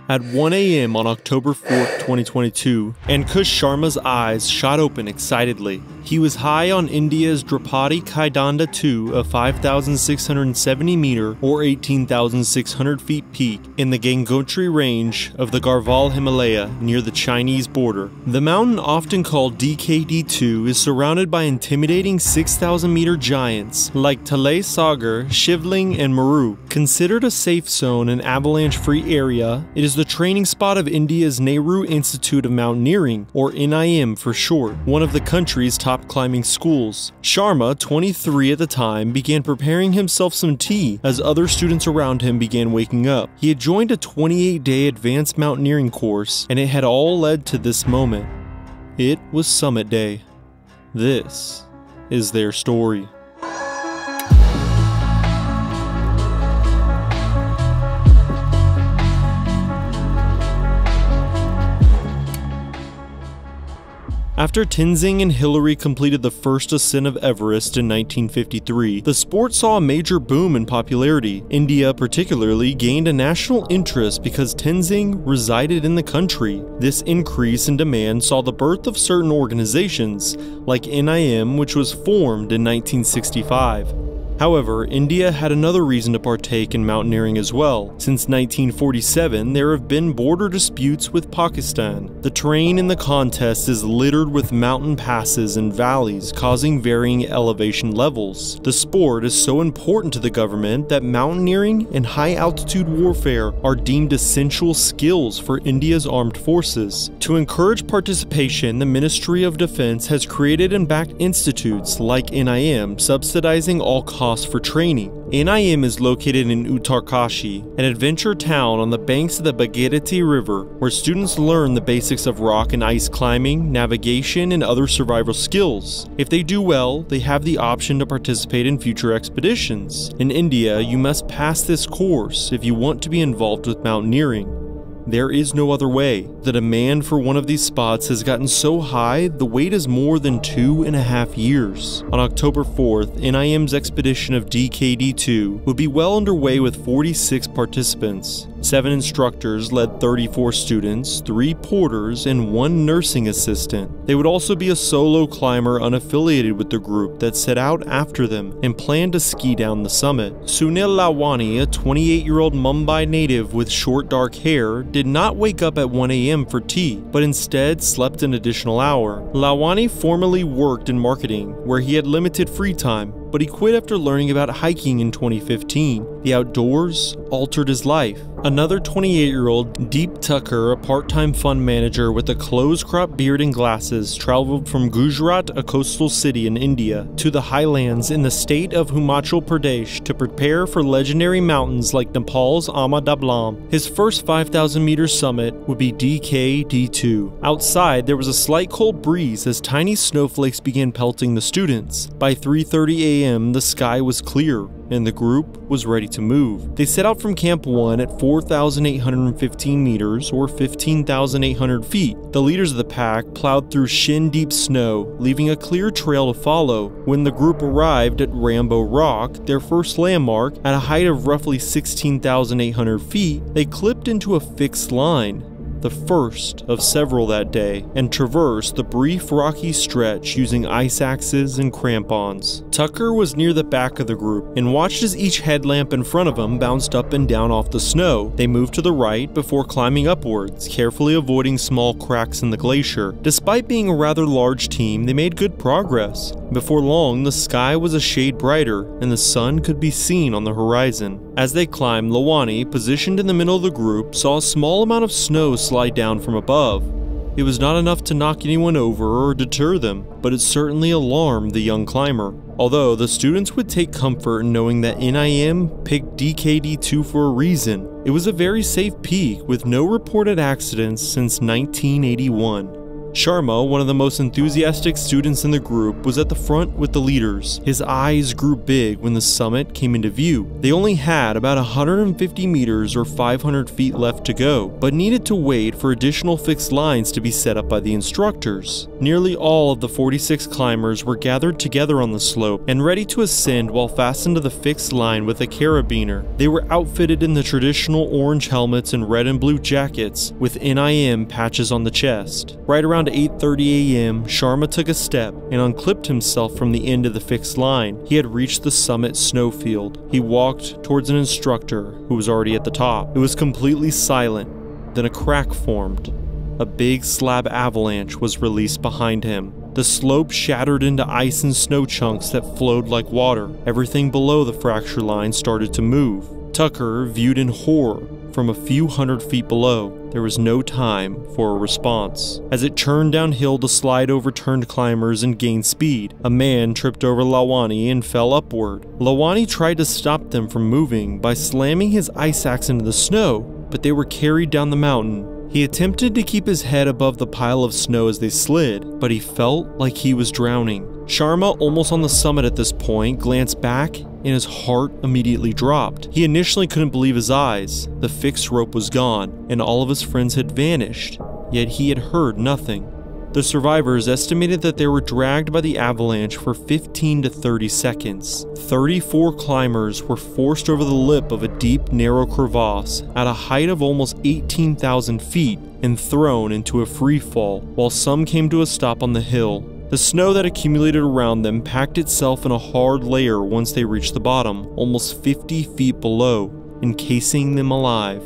At 1 a.m. on October 4, 2022, Ankush Sharma's eyes shot open excitedly. He was high on India's Draupadi Kaidanda 2, a 5,670 meter or 18,600 feet peak in the Gangotri range of the Garhwal Himalaya near the Chinese border. The mountain, often called DKD2, is surrounded by intimidating 6,000 meter giants like Talay Sagar, Shivling, and Meru. Considered a safe zone and avalanche-free area, it is the training spot of India's Nehru Institute of Mountaineering, or NIM for short, one of the country's top climbing schools. Sharma, 23 at the time, began preparing himself some tea as other students around him began waking up. He had joined a 28-day advanced mountaineering course, and it had all led to this moment. It was summit day. This is their story. After Tenzing and Hillary completed the first ascent of Everest in 1953, the sport saw a major boom in popularity. India particularly gained a national interest because Tenzing resided in the country. This increase in demand saw the birth of certain organizations, like NIM, which was formed in 1965. However, India had another reason to partake in mountaineering as well. Since 1947, there have been border disputes with Pakistan. The terrain in the contest is littered with mountain passes and valleys, causing varying elevation levels. The sport is so important to the government that mountaineering and high-altitude warfare are deemed essential skills for India's armed forces. To encourage participation, the Ministry of Defense has created and backed institutes like NIM, subsidizing all costs for training. NIM is located in Uttarkashi, an adventure town on the banks of the Bhagirathi River, where students learn the basics of rock and ice climbing, navigation, and other survival skills. If they do well, they have the option to participate in future expeditions. In India, you must pass this course if you want to be involved with mountaineering. There is no other way. The demand for one of these spots has gotten so high, the wait is more than 2.5 years. On October 4th, NIM's expedition of DKD2 would be well underway with 46 participants. 7 instructors led 34 students, 3 porters, and 1 nursing assistant. They would also be a solo climber unaffiliated with the group that set out after them and planned to ski down the summit. Sunil Lalwani, a 28-year-old Mumbai native with short dark hair, did not wake up at 1 a.m. for tea, but instead slept an additional hour. Lalwani formerly worked in marketing, where he had limited free time, but he quit after learning about hiking in 2015. The outdoors altered his life. Another 28-year-old, Deep Tucker, a part-time fund manager with a close-cropped beard and glasses, traveled from Gujarat, a coastal city in India, to the highlands in the state of Himachal Pradesh to prepare for legendary mountains like Nepal's Ama Dablam. His first 5,000-meter summit would be DKD2. Outside, there was a slight cold breeze as tiny snowflakes began pelting the students. By 3:30 a.m., the sky was clear, and the group was ready to move. They set out from Camp 1 at 4,815 meters or 15,800 feet. The leaders of the pack plowed through shin-deep snow, leaving a clear trail to follow. When the group arrived at Rambo Rock, their first landmark, at a height of roughly 16,800 feet, they clipped into a fixed line, the first of several that day, and traversed the brief rocky stretch using ice axes and crampons. Tucker was near the back of the group and watched as each headlamp in front of him bounced up and down off the snow. They moved to the right before climbing upwards, carefully avoiding small cracks in the glacier. Despite being a rather large team, they made good progress. Before long, the sky was a shade brighter and the sun could be seen on the horizon. As they climbed, Lalwani, positioned in the middle of the group, saw a small amount of snow slide down from above. It was not enough to knock anyone over or deter them, but it certainly alarmed the young climber. Although the students would take comfort in knowing that NIM picked DKD2 for a reason, it was a very safe peak with no reported accidents since 1981. Sharma, one of the most enthusiastic students in the group, was at the front with the leaders. His eyes grew big when the summit came into view. They only had about 150 meters or 500 feet left to go, but needed to wait for additional fixed lines to be set up by the instructors. Nearly all of the 46 climbers were gathered together on the slope and ready to ascend while fastened to the fixed line with a carabiner. They were outfitted in the traditional orange helmets and red and blue jackets with NIM patches on the chest. Right around 8:30 a.m., Sharma took a step and unclipped himself from the end of the fixed line. He had reached the summit snowfield. He walked towards an instructor who was already at the top. It was completely silent. Then a crack formed. A big slab avalanche was released behind him. The slope shattered into ice and snow chunks that flowed like water. Everything below the fracture line started to move. Tucker viewed in horror from a few hundred feet below. There was no time for a response. As it churned downhill, the slide overturned climbers and gained speed. A man tripped over Lawani and fell upward. Lawani tried to stop them from moving by slamming his ice axe into the snow, but they were carried down the mountain. He attempted to keep his head above the pile of snow as they slid, but he felt like he was drowning. Sharma, almost on the summit at this point, glanced back and his heart immediately dropped. He initially couldn't believe his eyes. The fixed rope was gone, and all of his friends had vanished, yet he had heard nothing. The survivors estimated that they were dragged by the avalanche for 15 to 30 seconds. 34 climbers were forced over the lip of a deep, narrow crevasse at a height of almost 18,000 feet and thrown into a free fall, while some came to a stop on the hill. The snow that accumulated around them packed itself in a hard layer once they reached the bottom, almost 50 feet below, encasing them alive.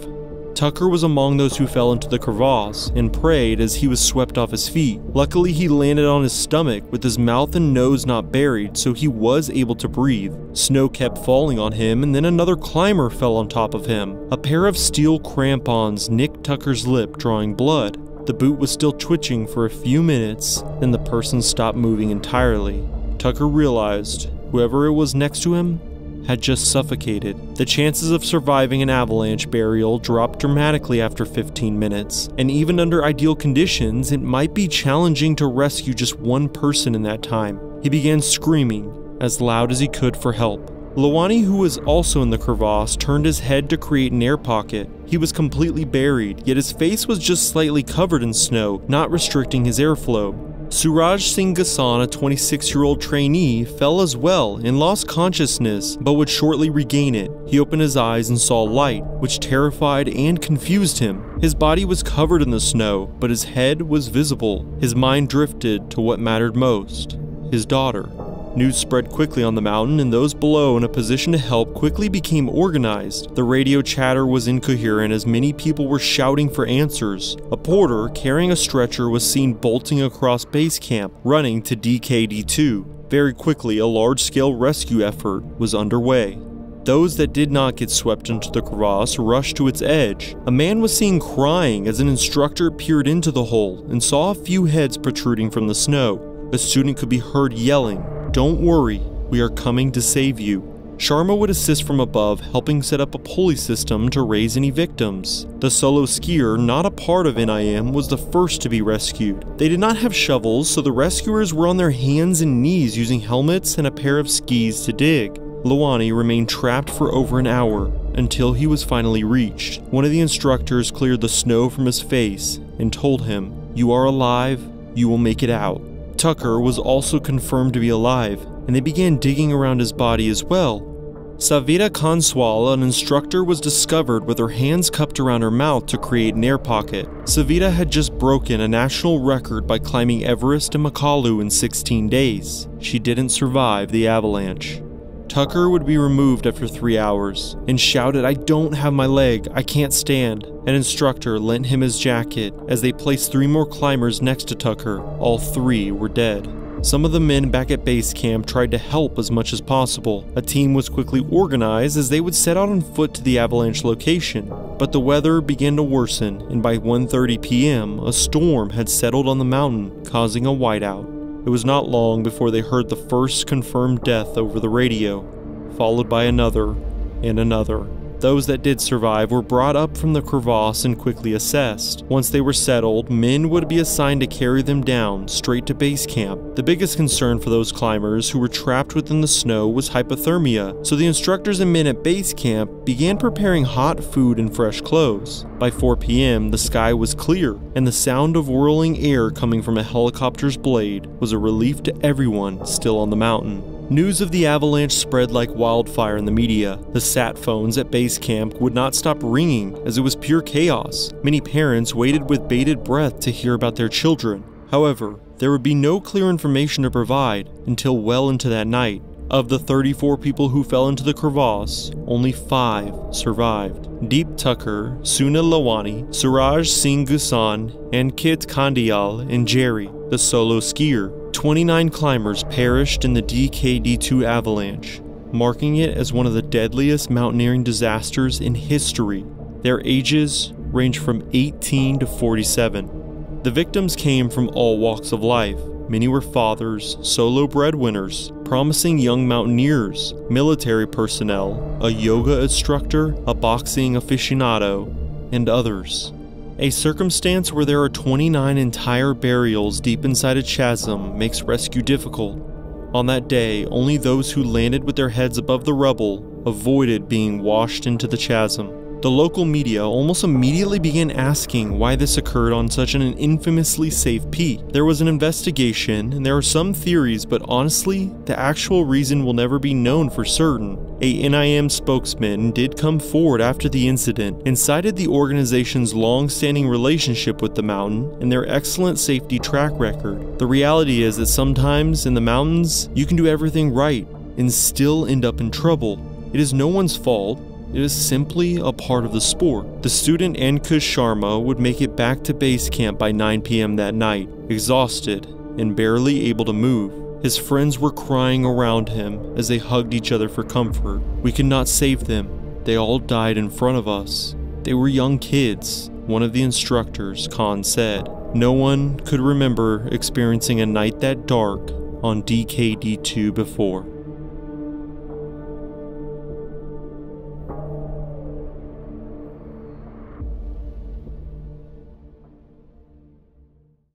Tucker was among those who fell into the crevasse and prayed as he was swept off his feet. Luckily, he landed on his stomach with his mouth and nose not buried, so he was able to breathe. Snow kept falling on him, and then another climber fell on top of him. A pair of steel crampons nicked Tucker's lip, drawing blood. The boot was still twitching for a few minutes, then the person stopped moving entirely. Tucker realized whoever it was next to him had just suffocated. The chances of surviving an avalanche burial dropped dramatically after 15 minutes, and even under ideal conditions, it might be challenging to rescue just one person in that time. He began screaming as loud as he could for help. Lawani, who was also in the crevasse, turned his head to create an air pocket. He was completely buried, yet his face was just slightly covered in snow, not restricting his airflow. Suraj Singh Ghassan, a 26-year-old trainee, fell as well and lost consciousness, but would shortly regain it. He opened his eyes and saw light, which terrified and confused him. His body was covered in the snow, but his head was visible. His mind drifted to what mattered most: his daughter. News spread quickly on the mountain, and those below in a position to help quickly became organized. The radio chatter was incoherent as many people were shouting for answers. A porter carrying a stretcher was seen bolting across base camp, running to DKD-2. Very quickly, a large-scale rescue effort was underway. Those that did not get swept into the crevasse rushed to its edge. A man was seen crying as an instructor peered into the hole and saw a few heads protruding from the snow. A student could be heard yelling, "Don't worry, we are coming to save you." Sharma would assist from above, helping set up a pulley system to raise any victims. The solo skier, not a part of NIM, was the first to be rescued. They did not have shovels, so the rescuers were on their hands and knees using helmets and a pair of skis to dig. Lawani remained trapped for over an hour, until he was finally reached. One of the instructors cleared the snow from his face and told him, "You are alive, you will make it out." Tucker was also confirmed to be alive, and they began digging around his body as well. Savita Kanswal, an instructor, was discovered with her hands cupped around her mouth to create an air pocket. Savita had just broken a national record by climbing Everest and Makalu in 16 days. She didn't survive the avalanche. Tucker would be removed after 3 hours and shouted, "I don't have my leg, I can't stand." An instructor lent him his jacket. As they placed 3 more climbers next to Tucker, all 3 were dead. Some of the men back at base camp tried to help as much as possible. A team was quickly organized as they would set out on foot to the avalanche location. But the weather began to worsen, and by 1:30 p.m., a storm had settled on the mountain, causing a whiteout. It was not long before they heard the first confirmed death over the radio, followed by another and another. Those that did survive were brought up from the crevasse and quickly assessed. Once they were settled, men would be assigned to carry them down straight to base camp. The biggest concern for those climbers who were trapped within the snow was hypothermia, so the instructors and men at base camp began preparing hot food and fresh clothes. By 4 p.m., the sky was clear, and the sound of whirling air coming from a helicopter's blade was a relief to everyone still on the mountain. News of the avalanche spread like wildfire in the media. The sat phones at base camp would not stop ringing as it was pure chaos. Many parents waited with bated breath to hear about their children. However, there would be no clear information to provide until well into that night. Of the 34 people who fell into the crevasse, only 5 survived. Deep Tucker, Suna Lawani, Suraj Singh Gusan, and Kit Kandial and Jerry, the solo skier. 29 climbers perished in the DKD2 avalanche, marking it as one of the deadliest mountaineering disasters in history. Their ages range from 18 to 47. The victims came from all walks of life. Many were fathers, solo breadwinners, promising young mountaineers, military personnel, a yoga instructor, a boxing aficionado, and others. A circumstance where there are 29 entire burials deep inside a chasm makes rescue difficult. On that day, only those who landed with their heads above the rubble avoided being washed into the chasm. The local media almost immediately began asking why this occurred on such an infamously safe peak. There was an investigation, and there are some theories, but honestly, the actual reason will never be known for certain. A NIM spokesman did come forward after the incident and cited the organization's long-standing relationship with the mountain and their excellent safety track record. The reality is that sometimes in the mountains, you can do everything right and still end up in trouble. It is no one's fault. It is simply a part of the sport. The student Ankush Sharma would make it back to base camp by 9 p.m. that night, exhausted and barely able to move. His friends were crying around him as they hugged each other for comfort. "We could not save them. They all died in front of us. They were young kids," one of the instructors, Khan, said. No one could remember experiencing a night that dark on DKD2 before.